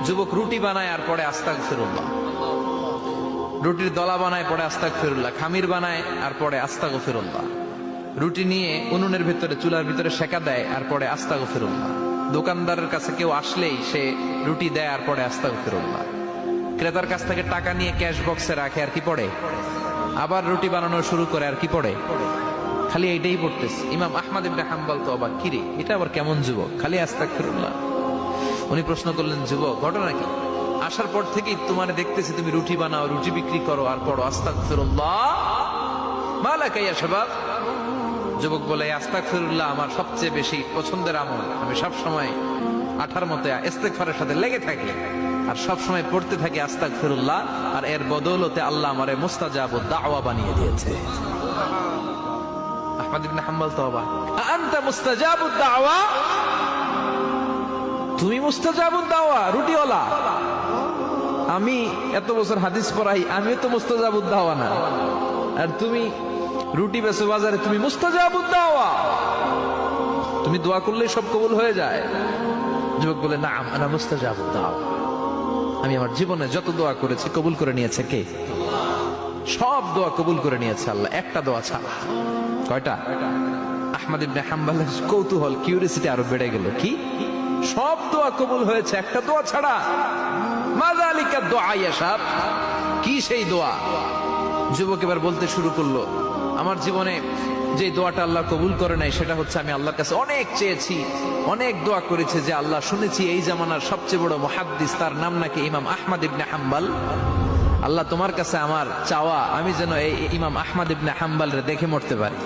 যুবক রুটি বানায় আর পরে আস্তাগফিরুল্লাহ, রুটির দলা বানায় পরে আস্তাগফিরুল্লাহ, খামির বানায় আর পরে আস্তাগফিরুল্লাহ, রুটি নিয়ে উনুনের ভিতরে চুলার ভিতরে সেকা দেয় আর পরে আস্তাগফিরুল্লাহ, দোকানদারের কাছে কেউ আসলেই সে রুটি দেয় আর পরে আস্তাগফিরুল্লাহ, ক্রেতার কাছ থেকে টাকা নিয়ে ক্যাশ বক্সে রাখে আর কি পড়ে, আবার রুটি বানানো শুরু করে আর কি পড়ে, খালি এইটাই পড়তেছে। ইমাম আহমদ ইবনে হাম্বল তো অবাক, কিরে এটা আবার কেমন যুবক, খালি আস্তাগফিরুল্লাহ। উনি প্রশ্ন করলেন, যুবক ঘটনা কি? আসার পর থেকেই তোমার দেখতেছি তুমি রুটি বানাও, রুটি বিক্রি করো আর পড়ো আস্তাগফিরুল্লাহ, মালাকা ইয়া শাবাব। যুবক বলে, আস্তাগফিরুল্লাহ আমার সবচেয়ে বেশি পছন্দের আমল, আমি সব সময় আঠার মতো ইস্তেগফারের সাথে লেগে থাকি আর সব সময় পড়তে থাকি আস্তাগফিরুল্লাহ, আর এর বদৌলতে আল্লাহ আমারে মুস্তাজাবুদ দাওয়া বানিয়ে দিয়েছে। আহমদ ইবনে হাম্বল তো অবাক, আনতা মুস্তাজাবুদ দাওয়া, তুমি মুস্তাজাবুদ দাওয়া রুটিওয়ালা? আমি এত বছর হাদিস পড়াই, আমিও তো মুস্তাজাবুদ দাওয়া না, আর তুমি রুটি বেচো বাজারে, তুমি মুস্তাজাবুদ দাওয়া, তুমি দোয়া করলে সব কবুল হয়ে যায়? যুবক বলে, না আনা মুস্তাজাবুদ দাওয়া, আমি আমার জীবনে যত দোয়া করেছি কবুল করে নিয়েছে কে? সব দোয়া কবুল করে নিয়েছে আল্লাহ, একটা দোয়া ছাড়া। কয়টা? আহমদ ইবনে হাম্বলের কৌতূহল, কিউরিসিটি আরো বেড়ে গেল, কি সব দোয়া কবুল হয়েছে একটা দোয়া ছাড়া? মাযালিকা দোয়া ইয়া শাব, কি সেই দোয়া? যুবক এবার বলতে শুরু করলো, আমার জীবনে যে দোয়াটা আল্লাহ কবুল করে নাই সেটা হচ্ছে, আমি আল্লাহর কাছে অনেক চেয়েছি, অনেক দোয়া করেছে যে আল্লাহ, শুনেছি এই জামানার সবচেয়ে বড় মুহাদ্দিস, তার নাম নাকি ইমাম আহমদ ইবনে হাম্বল, আল্লাহ তোমার কাছে আমার চাওয়া, আমি যেন এই ইমাম আহমদ ইবনে হাম্বলের দেখে মরতে পারি,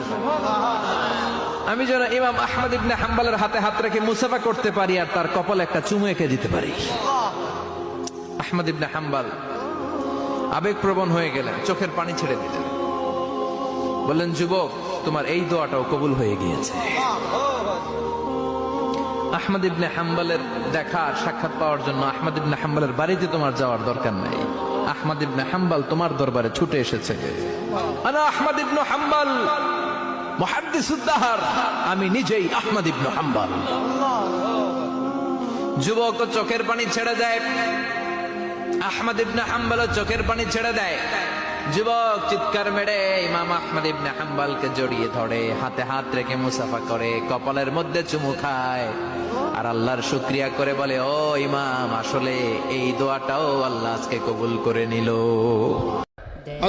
আমি যেন ইমাম আহমদ ইবনে হাম্বলের হাতে হাত রেখে মুসাফা করতে পারি আর তার কপালে একটা চুমু এঁকে দিতে পারি। আহমদ ইবনে হাম্বল আবেগপ্রবণ হয়ে গেলেন, চোখের পানি ছেড়ে দিলেন, বললেন, যুবক তোমার এই দোয়াটাও কবুল হয়ে গিয়েছে। আহমদ ইবনে হাম্বলের দেখা সাক্ষাৎ পাওয়ার জন্য আহমদ ইবনে হাম্বলের বাড়িতে তোমার যাওয়ার দরকার নাই, আহমদ ইবনে হাম্বল তোমার দরবারে ছুটে এসেছে। আনা আহমদ ইবনে হাম্বল মুহাদ্দিসুদ দাহর, আমি নিজেই আহমদ ইবনে হাম্বল। যুবক চোখের পানি ছেড়ে দেয়, আহমদ ইবনে হাম্বল চোখের পানি ছেড়ে দেয়। যুবক চিৎকার মেরে ইমাম আহমদ ইবনে হাম্বলকে জড়িয়ে ধরে, হাতে হাত রেখে মুসাফা করে, কপালের মধ্যে চুমু খায় আর আল্লাহর শুকরিয়া করে বলে, ও ইমাম, আসলে এই দোয়াটাও আল্লাহ আজকে কবুল করে নিল।